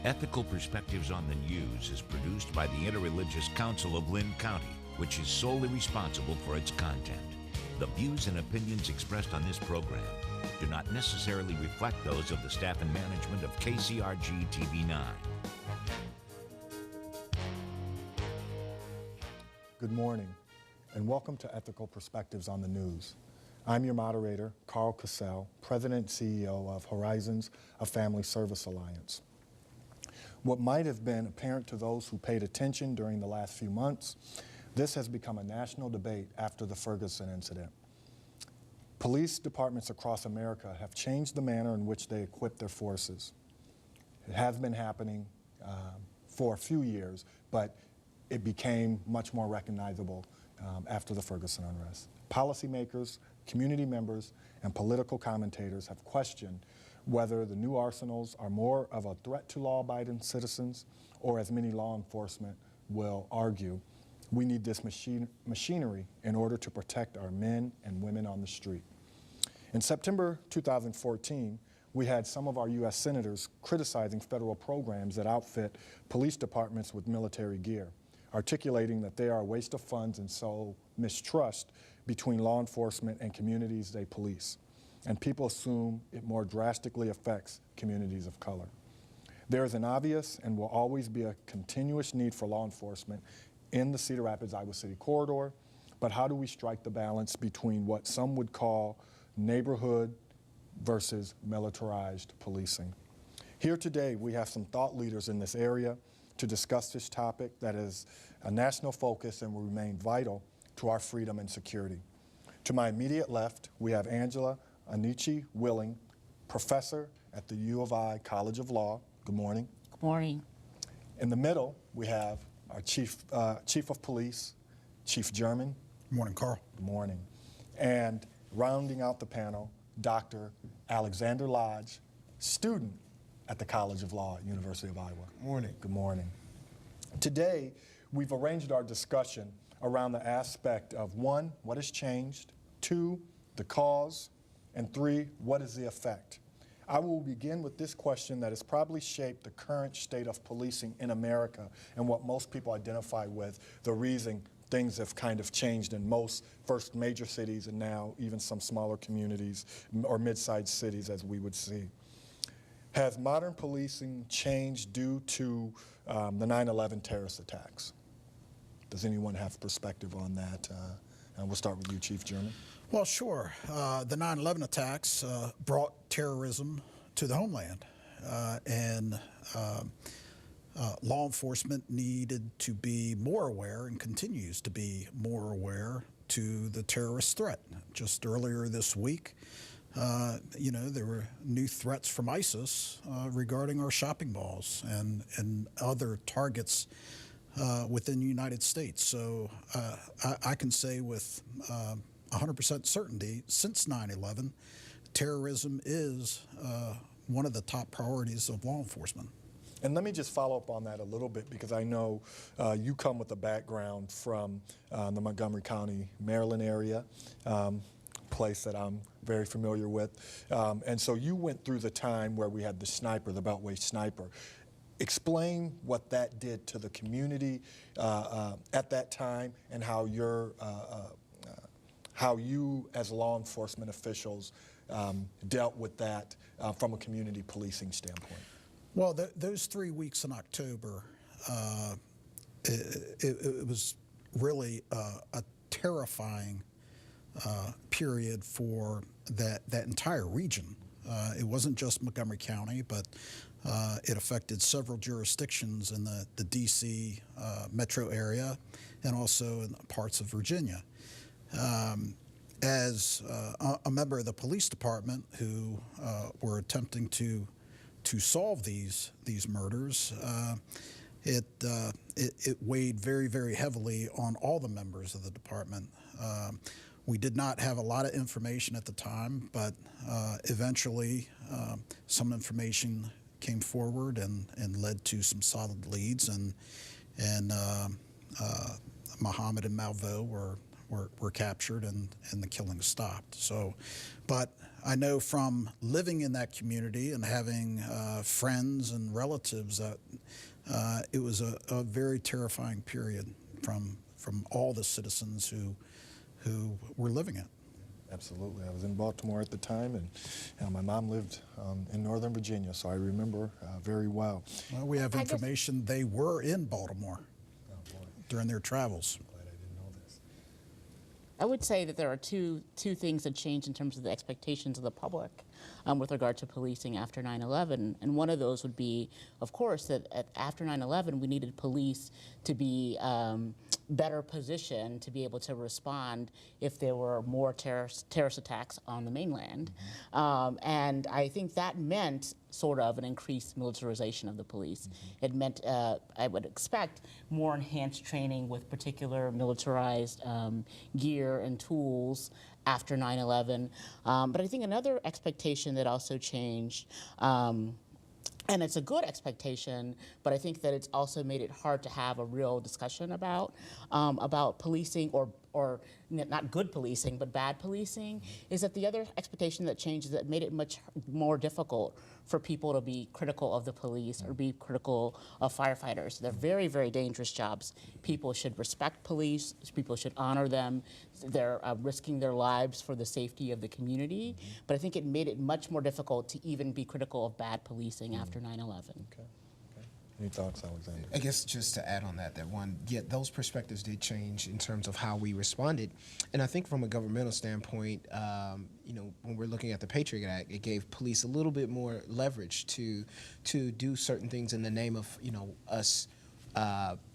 Ethical Perspectives on the News is produced by the Interreligious Council of Lynn County, which is solely responsible for its content. The views and opinions expressed on this program do not necessarily reflect those of the staff and management of KCRG TV9. Good morning, and welcome to Ethical Perspectives on the News. I'm your moderator, Karl Cassell, President and CEO of Horizons, a Family Service Alliance. What might have been apparent to those who paid attention during the last few months, this has become a national debate after the Ferguson incident. Police departments across America have changed the manner in which they equip their forces. It has been happening for a few years, but it became much more recognizable after the Ferguson unrest. Policymakers, community members, and political commentators have questioned whether the new arsenals are more of a threat to law-abiding citizens, or as many law enforcement will argue, we need this machinery in order to protect our men and women on the street. In September 2014, we had some of our U.S. senators criticizing federal programs that outfit police departments with military gear, articulating that they are a waste of funds and sow mistrust between law enforcement and communities they police. And people assume it more drastically affects communities of color. There is an obvious and will always be a continuous need for law enforcement in the Cedar Rapids-Iowa City corridor, but how do we strike the balance between what some would call neighborhood versus militarized policing? Here today, we have some thought leaders in this area to discuss this topic that is a national focus and will remain vital to our freedom and security. To my immediate left, we have Angela Onwauchi-Willig, professor at the U of I College of Law. Good morning. Good morning. In the middle, we have our Chief of Police, Chief Jerman. Good morning, Carl. Good morning. And rounding out the panel, Dr. Alexander Lodge, student at the College of Law at University of Iowa. Good morning. Good morning. Today, we've arranged our discussion around the aspect of 1, what has changed, 2, the cause, and 3, what is the effect? I will begin with this question that has probably shaped the current state of policing in America and what most people identify with, the reason things have kind of changed in most first major cities and now even some smaller communities or mid-sized cities, as we would see. Has modern policing changed due to the 9/11 terrorist attacks? Does anyone have perspective on that? And we'll start with you, Chief Jerman. Well, sure. The 9/11 attacks brought terrorism to the homeland, and law enforcement needed to be more aware and continues to be more aware to the terrorist threat. Just earlier this week, there were new threats from ISIS regarding our shopping malls and other targets within the United States. So I can say with 100% certainty, since 9/11, terrorism is one of the top priorities of law enforcement. And let me just follow up on that a little bit, because I know you come with a background from the Montgomery County, Maryland area, place that I'm very familiar with. And so you went through the time where we had the sniper, the Beltway sniper. Explain what that did to the community at that time, and how you as law enforcement officials dealt with that from a community policing standpoint. Well, those 3 weeks in October, it was really a terrifying period for that entire region. It wasn't just Montgomery County, but it affected several jurisdictions in the D.C. metro area and also in parts of Virginia. As a member of the police department who were attempting to solve these murders, it weighed very, very heavily on all the members of the department. We did not have a lot of information at the time, but eventually some information came forward and led to some solid leads, and Muhammad and Malveaux were were captured and the killing stopped. So, but I know from living in that community and having friends and relatives that it was a very terrifying period from all the citizens who were living it. Absolutely. I was in Baltimore at the time, and my mom lived in Northern Virginia, so I remember very well. Well, we have information they were in Baltimore during their travels. I'm glad I didn't know this. I would say that there are two things that changed in terms of the expectations of the public with regard to policing after 9/11. And one of those would be, of course, that after 9/11, we needed police to be better positioned to be able to respond if there were more terrorist attacks on the mainland. And I think that meant sort of an increased militarization of the police. It meant, I would expect, more enhanced training with particular militarized gear and tools after 9/11. But I think another expectation that also changed, and it's a good expectation, but I think that it's also made it hard to have a real discussion about policing or not good policing, but bad policing, is that the other expectation that changed is that it made it much more difficult for people to be critical of the police or be critical of firefighters. They're very, very dangerous jobs. People should respect police. People should honor them. They're risking their lives for the safety of the community. But I think it made it much more difficult to even be critical of bad policing after 9/11. Okay. Any thoughts, Alexander? I guess just to add on that one, yeah, those perspectives did change in terms of how we responded. And I think from a governmental standpoint, when we're looking at the Patriot Act, it gave police a little bit more leverage to do certain things in the name of, us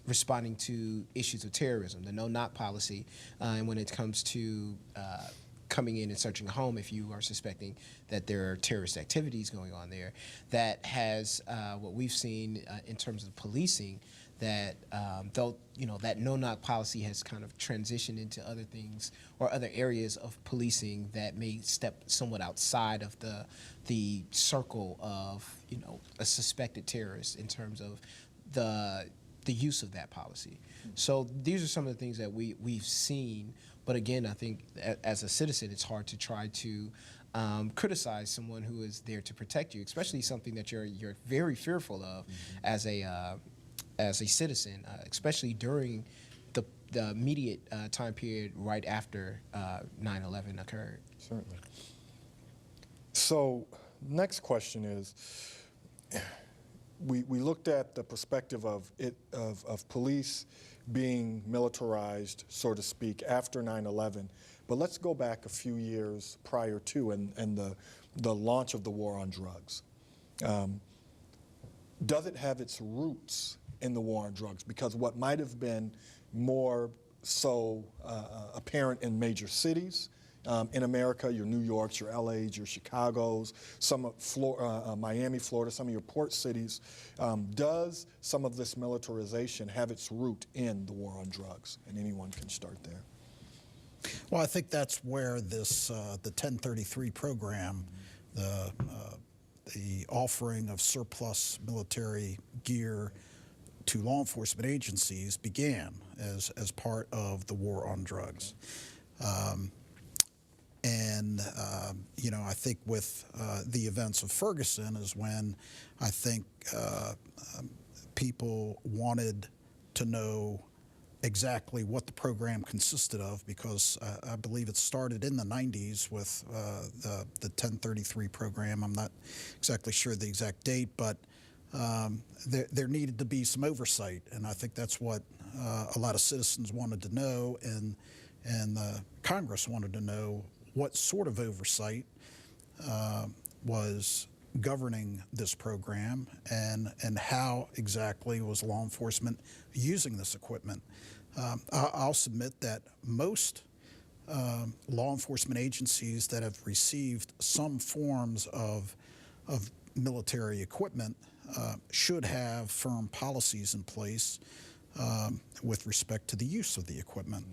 responding to issues of terrorism, the no-knock policy. And when it comes to coming in and searching a home if you are suspecting that there are terrorist activities going on there, that has what we've seen in terms of policing, that that no-knock policy has kind of transitioned into other things or other areas of policing that may step somewhat outside of the circle of a suspected terrorist in terms of the use of that policy. So these are some of the things that we've seen. But again, I think as a citizen, it's hard to try to criticize someone who is there to protect you, especially something that you're very fearful of as a citizen, especially during the immediate time period right after 9/11 occurred. Certainly. So, next question is, we looked at the perspective of police being militarized, so to speak, after 9/11. But let's go back a few years prior to and the launch of the war on drugs. Does it have its roots in the war on drugs? Because what might have been more so apparent in major cities in America, your New Yorks, your LAs, your Chicagos, some of Miami, Florida, some of your port cities, does some of this militarization have its root in the war on drugs? And anyone can start there. Well, I think that's where this the 1033 program, the offering of surplus military gear to law enforcement agencies began as part of the war on drugs. I think with the events of Ferguson is when I think people wanted to know exactly what the program consisted of, because I believe it started in the 90s with the 1033 program. I'm not exactly sure the exact date, but there needed to be some oversight, and I think that's what a lot of citizens wanted to know, and Congress wanted to know what sort of oversight was governing this program, and how exactly was law enforcement using this equipment. I'll submit that most law enforcement agencies that have received some forms of military equipment should have firm policies in place with respect to the use of the equipment.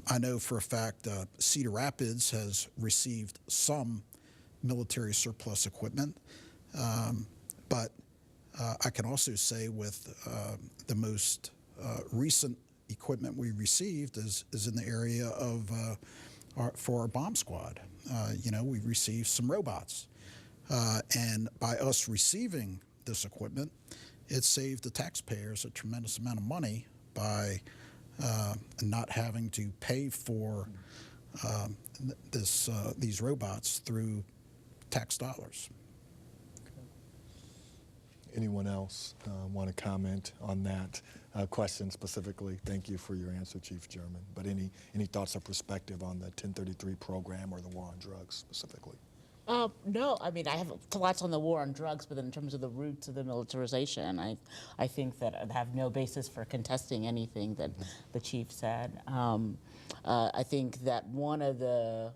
I know for a fact Cedar Rapids has received some military surplus equipment, but I can also say with the most recent equipment we received is in the area of for our bomb squad. You know, we received some robots, and by us receiving this equipment, it saved the taxpayers a tremendous amount of money by not having to pay for these robots through tax dollars. Anyone else want to comment on that question specifically? Thank you for your answer, Chief Jerman. But any thoughts or perspective on the 1033 program or the war on drugs specifically? No, I mean, I have thoughts on the war on drugs, but in terms of the roots of the militarization, I think that I have no basis for contesting anything that the chief said. I think that one of the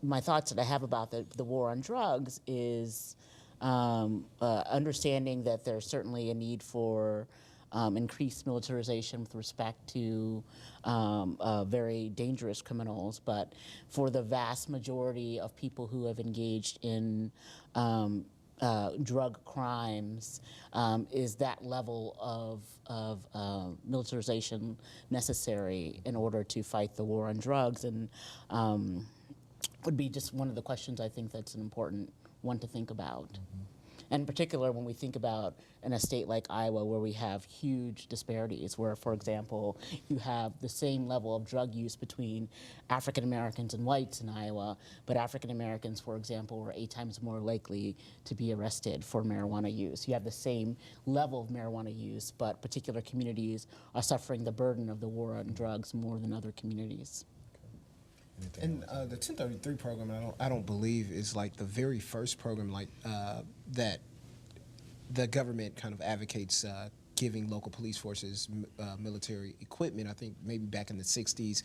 my thoughts that I have about the war on drugs is understanding that there's certainly a need for increased militarization with respect to very dangerous criminals, but for the vast majority of people who have engaged in drug crimes, is that level of militarization necessary in order to fight the war on drugs? And would be just one of the questions I think that's an important one to think about. Mm-hmm. And in particular, when we think about in a state like Iowa where we have huge disparities, where, for example, you have the same level of drug use between African Americans and whites in Iowa, but African Americans, for example, were 8 times more likely to be arrested for marijuana use. You have the same level of marijuana use, but particular communities are suffering the burden of the war on drugs more than other communities. And the 1033 program, I don't believe is like the very first program like that the government kind of advocates giving local police forces military equipment. I think maybe back in the 60s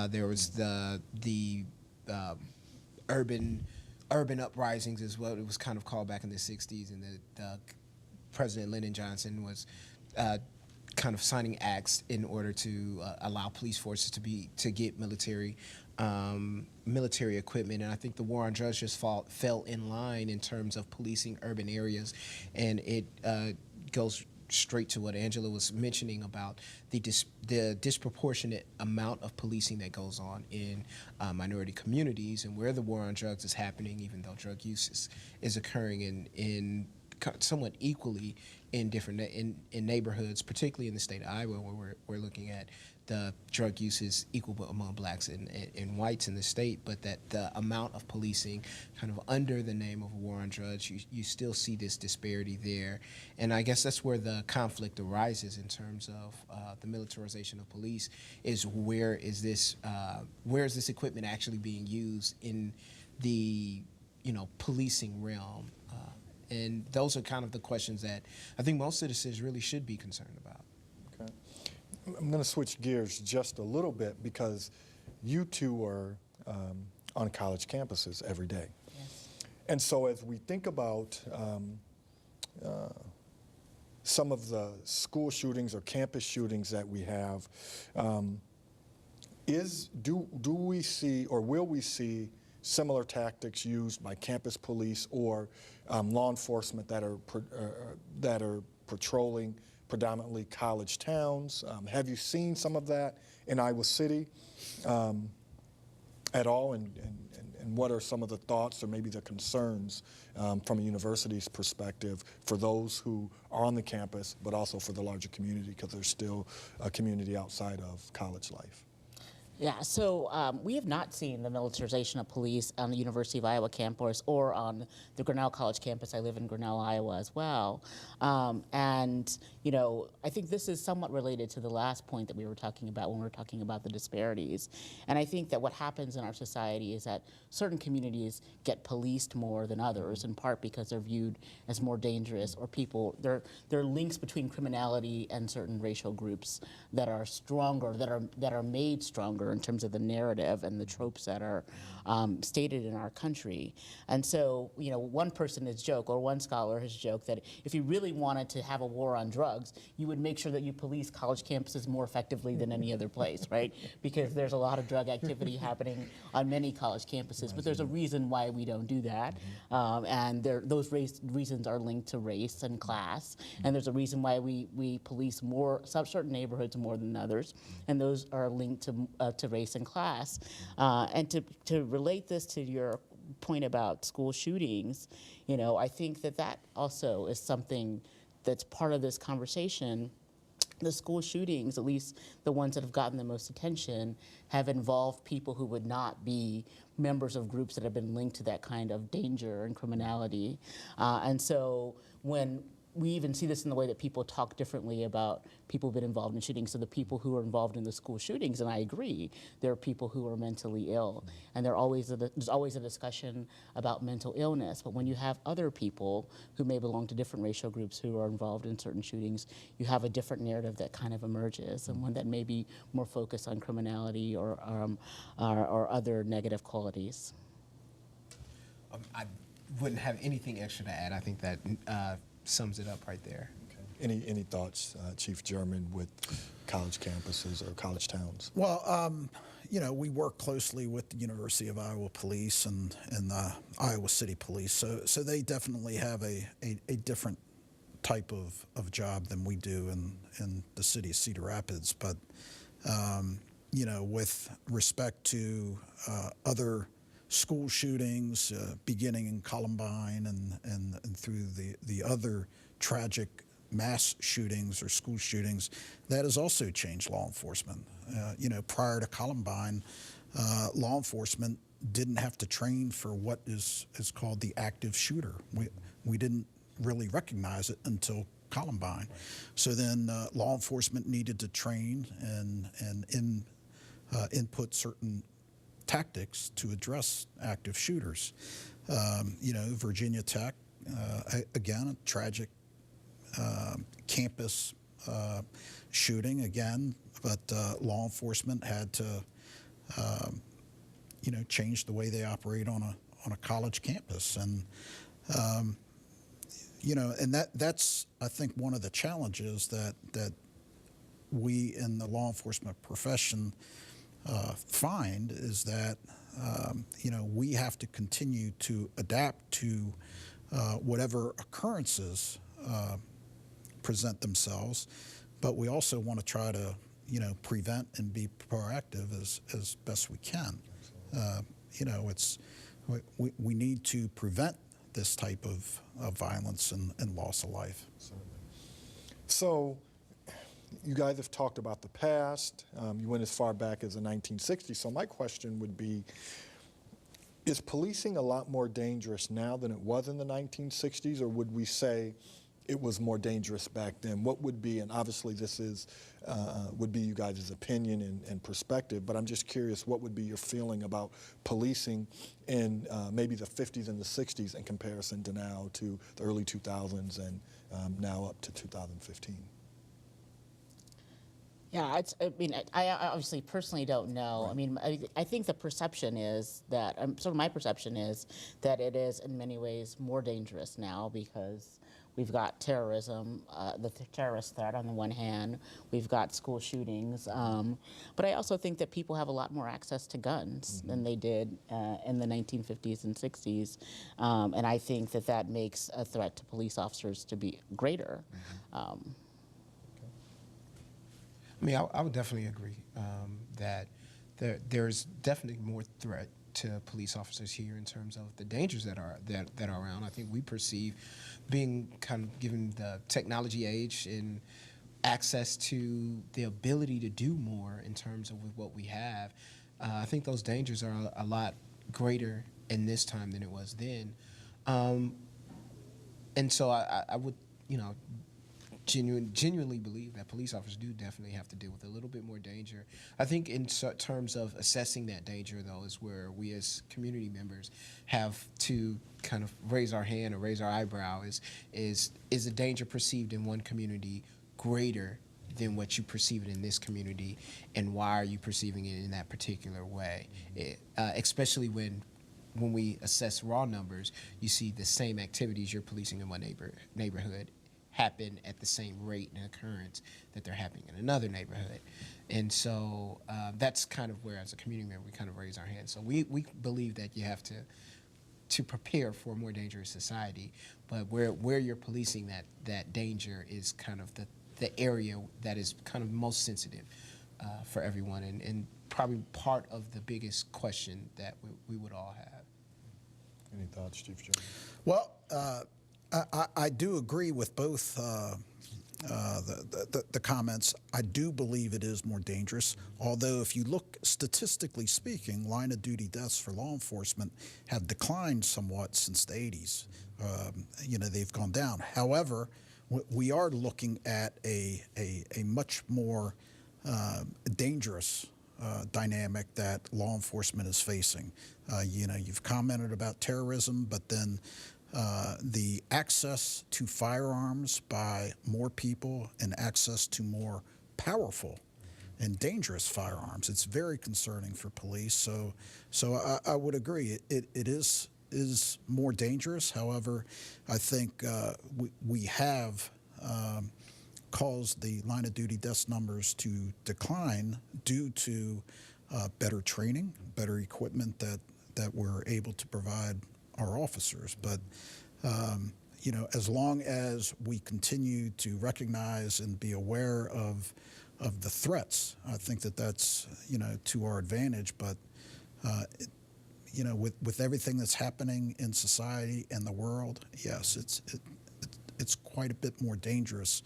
there was the urban uprisings is what it was kind of called back in the 60s, and the President Lyndon Johnson was kind of signing acts in order to allow police forces to get military equipment. And I think the war on drugs just fell in line in terms of policing urban areas, and it goes straight to what Angela was mentioning about the disproportionate amount of policing that goes on in minority communities, and where the war on drugs is happening, even though drug use is occurring in somewhat equally in different in neighborhoods, particularly in the state of Iowa, where we're looking at the drug use is equal among blacks and whites in the state, but that the amount of policing kind of under the name of a war on drugs, you still see this disparity there. And I guess that's where the conflict arises in terms of the militarization of police, is where is this equipment actually being used in the policing realm? And those are kind of the questions that I think most citizens really should be concerned about. Okay. I'm going to switch gears just a little bit, because you two are on college campuses every day. Yes. And so as we think about some of the school shootings or campus shootings that we have, do we see, or will we see, similar tactics used by campus police or law enforcement that are patrolling predominantly college towns? Have you seen some of that in Iowa City at all? And what are some of the thoughts or maybe the concerns from a university's perspective for those who are on the campus, but also for the larger community, because there's still a community outside of college life? Yeah, so we have not seen the militarization of police on the University of Iowa campus or on the Grinnell College campus. I live in Grinnell, Iowa as well. And, I think this is somewhat related to the last point that we were talking about when we were talking about the disparities. And I think that what happens in our society is that certain communities get policed more than others, in part because they're viewed as more dangerous, or there are links between criminality and certain racial groups that are stronger, that are made stronger danger in terms of the narrative and the tropes that are stated in our country. And so, you know, one person has joked, or one scholar has joked, that if you really wanted to have a war on drugs, you would make sure that you police college campuses more effectively than any other place, right? Because there's a lot of drug activity happening on many college campuses, but there's a reason why we don't do that. And those reasons are linked to race and class, and there's a reason why we police certain neighborhoods more than others, and those are linked to race and class. And to relate this to your point about school shootings, you know, I think that also is something that's part of this conversation. The school shootings, at least the ones that have gotten the most attention, have involved people who would not be members of groups that have been linked to that kind of danger and criminality. And so when we even see this in the way that people talk differently about people who've been involved in shootings. So the people who are involved in the school shootings, and I agree, there are people who are mentally ill, and there's always a discussion about mental illness. But when you have other people who may belong to different racial groups who are involved in certain shootings, you have a different narrative that kind of emerges, and one that may be more focused on criminality or other negative qualities. I wouldn't have anything extra to add. I think that sums it up right there. Okay. Any thoughts, Chief Jerman, with college campuses or college towns? Well, you know, we work closely with the University of Iowa Police and the Iowa City Police, so they definitely have a different type of job than we do in the city of Cedar Rapids. But you know, with respect to other school shootings, beginning in Columbine and through the other tragic mass shootings or school shootings, that has also changed law enforcement. You know, prior to Columbine, law enforcement didn't have to train for what is called the active shooter. We didn't really recognize it until Columbine. So then law enforcement needed to train and input certain tactics to address active shooters. You know, Virginia Tech, again, a tragic campus shooting again, but law enforcement had to, you know, change the way they operate on a college campus, and you know, and that's I think one of the challenges that we in the law enforcement profession find is that you know, we have to continue to adapt to whatever occurrences present themselves, but we also want to try to, you know, prevent and be proactive as best we can. You know, we need to prevent this type of violence and loss of life. So, you guys have talked about the past. You went as far back as the 1960s. So my question would be, is policing a lot more dangerous now than it was in the 1960s, or would we say it was more dangerous back then? What would be, and obviously this is, would be you guys' opinion and perspective, but I'm just curious, what would be your feeling about policing in maybe the 50s and the 60s in comparison to now, to the early 2000s and now up to 2015? Yeah, I mean, I obviously personally don't know. Right. I mean, I think the perception is that, sort of my perception is that it is in many ways more dangerous now because we've got terrorism, the terrorist threat on the one hand, we've got school shootings, but I also think that people have a lot more access to guns than they did in the 1950s and 60s, and I think that makes a threat to police officers to be greater. I mean, I would definitely agree that there's definitely more threat to police officers here in terms of the dangers that are around. I think we perceive, being kind of given the technology age and access to the ability to do more in terms of with what we have, I think those dangers are a lot greater in this time than it was then. And so I would, you know, genuinely believe that police officers do definitely have to deal with a little bit more danger. I think in terms of assessing that danger, though, is where we as community members have to kind of raise our hand or raise our eyebrow. Is the danger perceived in one community greater than what you perceive it in this community, and why are you perceiving it in that particular way? Especially when we assess raw numbers, you see the same activities you're policing in one neighborhood happen at the same rate and occurrence that they're happening in another neighborhood. And so that's kind of where, as a community member, we kind of raise our hands. So we believe that you have to prepare for a more dangerous society, but where you're policing that danger is kind of the area that is kind of most sensitive for everyone, and probably part of the biggest question that we would all have. Any thoughts, Chief Jerman? Well, I do agree with both the comments. I do believe it is more dangerous, although if you look statistically speaking, line of duty deaths for law enforcement have declined somewhat since the 80s. They've gone down. However, we are looking at a much more dangerous dynamic that law enforcement is facing. You've commented about terrorism, but then the access to firearms by more people and access to more powerful and dangerous firearms. It's very concerning for police. So I would agree. It is more dangerous. However, I think we have caused the line of duty death numbers to decline due to better training, better equipment that we're able to provide our officers. But as long as we continue to recognize and be aware of the threats, I think that's to our advantage. But with everything that's happening in society and the world, yes, it's quite a bit more dangerous.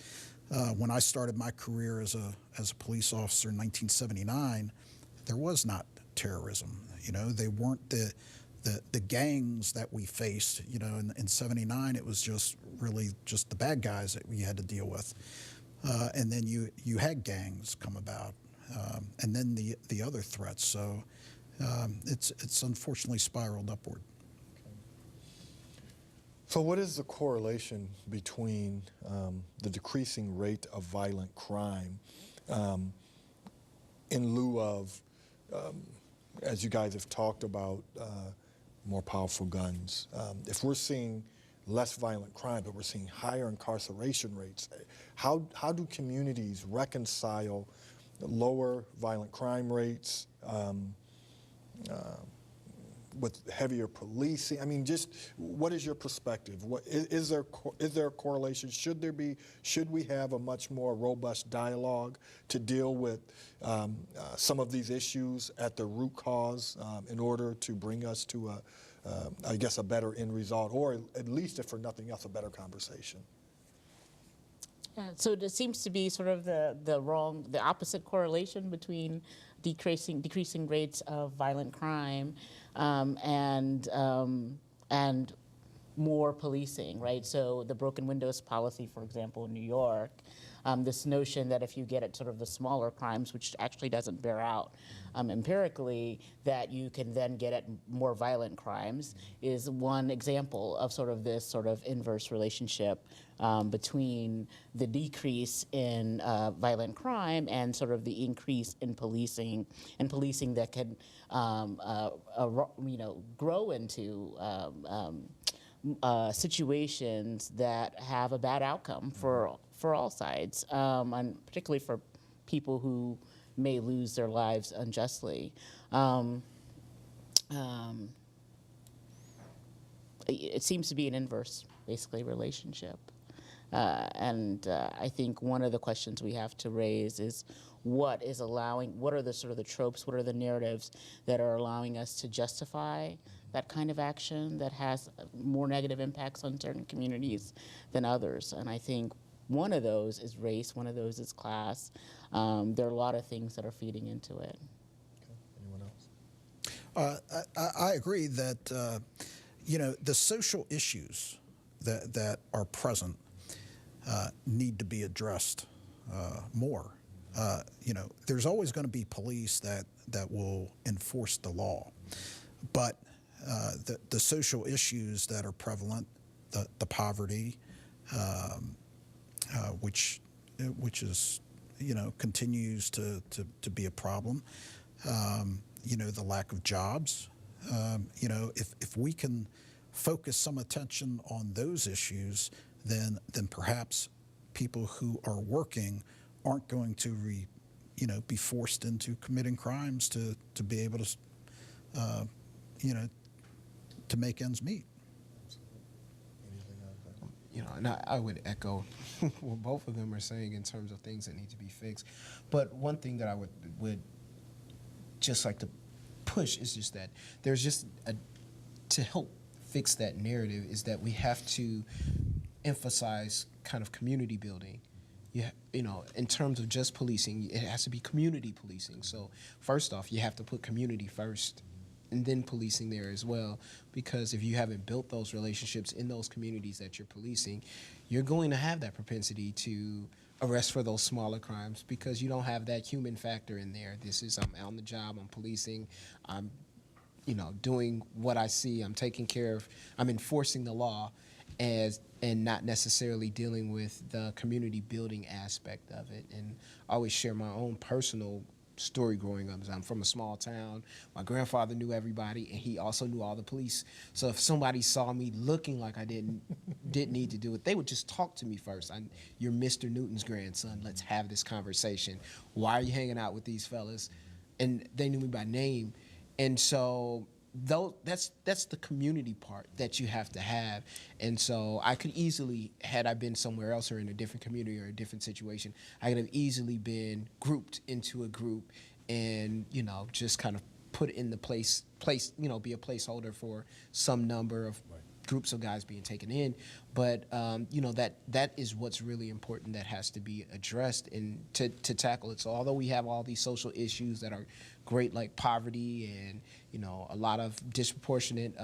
When I started my career as a police officer in 1979, there was not terrorism. They weren't the gangs that we faced. In 79, it was just the bad guys that we had to deal with. And then you had gangs come about, and then the other threats. So it's unfortunately spiraled upward. So what is the correlation between the decreasing rate of violent crime in lieu of, as you guys have talked about, more powerful guns? If we're seeing less violent crime, but we're seeing higher incarceration rates, how do communities reconcile lower violent crime rates with heavier policing? I mean, just what is your perspective? Is there a correlation? Should we have a much more robust dialogue to deal with some of these issues at the root cause in order to bring us to a better end result, or at least, if for nothing else, a better conversation? Yeah, so there seems to be sort of the opposite correlation between decreasing rates of violent crime and more policing, right? So the broken windows policy, for example, in New York, this notion that if you get at sort of the smaller crimes, which actually doesn't bear out empirically, that you can then get at more violent crimes, is one example of sort of this sort of inverse relationship between the decrease in violent crime and sort of the increase in policing, and policing that can grow into situations that have a bad outcome for all sides, and particularly for people who may lose their lives unjustly. It seems to be an inverse, basically, relationship. And I think one of the questions we have to raise is what are the sort of the tropes, what are the narratives that are allowing us to justify that kind of action that has more negative impacts on certain communities than others. And I think one of those is race, one of those is class. There are a lot of things that are feeding into it. Okay. Anyone else? I agree that the social issues that are present need to be addressed more. There's always going to be police that will enforce the law, but the social issues that are prevalent, the poverty, which is continues to be a problem. The lack of jobs. If we can focus some attention on those issues, then perhaps people who are working aren't going to be forced into committing crimes to be able to to make ends meet. And I would echo what both of them are saying in terms of things that need to be fixed. But one thing that I would just like to push is just that there's just to help fix that narrative is that we have to emphasize kind of community building. In terms of just policing, it has to be community policing. So first off, you have to put community first and then policing there as well, because if you haven't built those relationships in those communities that you're policing, you're going to have that propensity to arrest for those smaller crimes because you don't have that human factor in there. I'm on the job, I'm policing, I'm doing what I see, I'm taking care of, I'm enforcing the law and not necessarily dealing with the community building aspect of it. And I always share my own personal story growing up. I'm from a small town. My grandfather knew everybody, and he also knew all the police. So if somebody saw me looking like I didn't need to do it, they would just talk to me first. You're Mr. Newton's grandson. Let's have this conversation. Why are you hanging out with these fellas? And they knew me by name. And so that's the community part that you have to have. And so I could easily, had I been somewhere else or in a different community or a different situation, I could have easily been grouped into a group and, just kind of put in the place, be a placeholder for some number of groups of guys being taken in. But, that is what's really important that has to be addressed and to tackle it. So although we have all these social issues that are great, like poverty and, a lot of disproportionate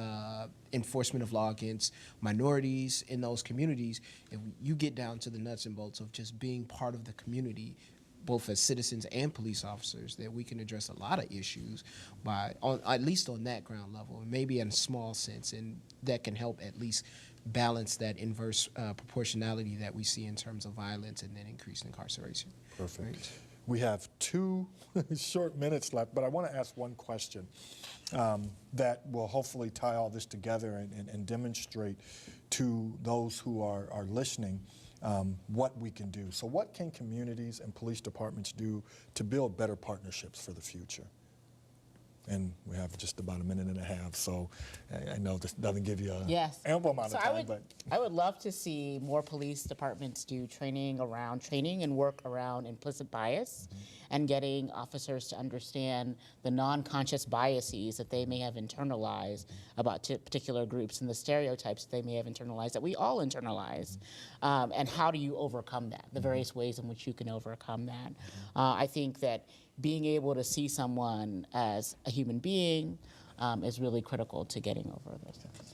enforcement of law against minorities in those communities, if you get down to the nuts and bolts of just being part of the community, both as citizens and police officers, that we can address a lot of issues at least on that ground level, maybe in a small sense, and that can help at least balance that inverse proportionality that we see in terms of violence and then increased incarceration. Perfect. Right. We have 2 short minutes left, but I want to ask one question that will hopefully tie all this together and demonstrate to those who are listening what we can do. So what can communities and police departments do to build better partnerships for the future? And we have just about a minute and a half, so I know this doesn't give you an ample amount of time. I would love to see more police departments do training and work around implicit bias and getting officers to understand the non-conscious biases that they may have internalized about particular groups and the stereotypes that they may have internalized that we all internalize. And how do you overcome that, the various ways in which you can overcome that. I think that being able to see someone as a human being is really critical to getting over those things.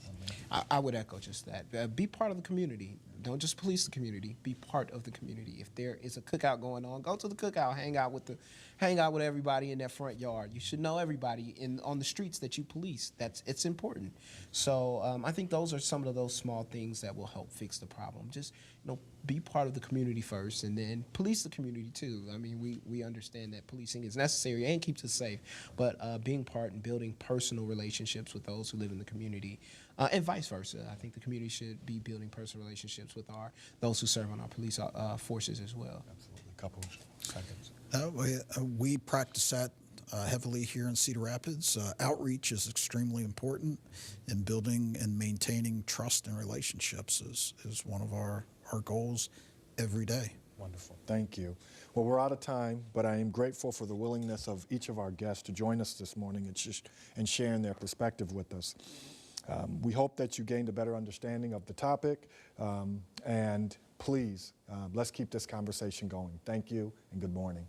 I would echo just that. Be part of the community. Don't just police the community. Be part of the community. If there is a cookout going on, go to the cookout. Hang out with everybody in that front yard. You should know everybody on the streets that you police. It's important. So I think those are some of those small things that will help fix the problem. Just be part of the community first, and then police the community too. I mean, we understand that policing is necessary and keeps us safe, but being part and building personal relationships with those who live in the community, and vice versa. I think the community should be building personal relationships with those who serve on our police forces as well. Absolutely. A couple seconds. We practice that heavily here in Cedar Rapids. Outreach is extremely important, and building and maintaining trust and relationships is one of our goals every day. Wonderful. Thank you. Well, we're out of time, but I am grateful for the willingness of each of our guests to join us this morning and sharing their perspective with us. We hope that you gained a better understanding of the topic, and please, let's keep this conversation going. Thank you, and good morning.